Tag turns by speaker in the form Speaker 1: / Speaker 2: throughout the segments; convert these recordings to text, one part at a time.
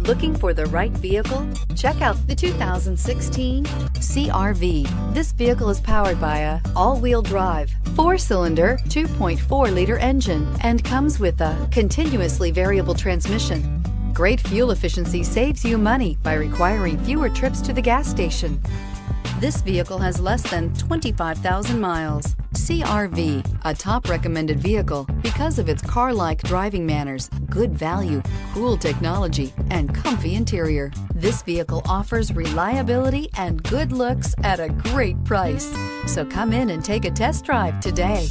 Speaker 1: Looking for the right vehicle? Check out the 2016 CR-V. This vehicle is powered by a all-wheel drive, 4-cylinder, 2.4-liter engine and comes with a continuously variable transmission. Great fuel efficiency saves you money by requiring fewer trips to the gas station. This vehicle has less than 25,000 miles. CR-V, a top recommended vehicle because of its car-like driving manners, good value, cool technology, and comfy interior. This vehicle offers reliability and good looks at a great price. So come in and take a test drive today.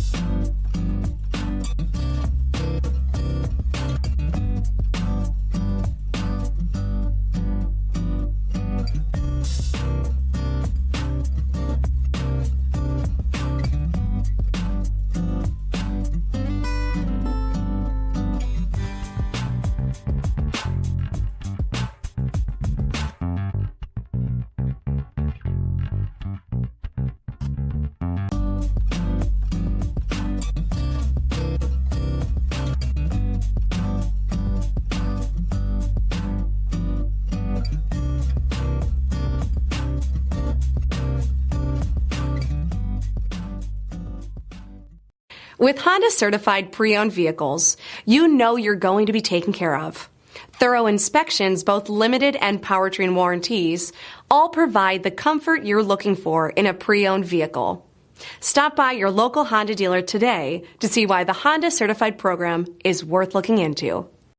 Speaker 2: With Honda certified pre-owned vehicles, you know you're going to be taken care of. Thorough inspections, both limited and powertrain warranties, all provide the comfort you're looking for in a pre-owned vehicle. Stop by your local Honda dealer today to see why the Honda certified program is worth looking into.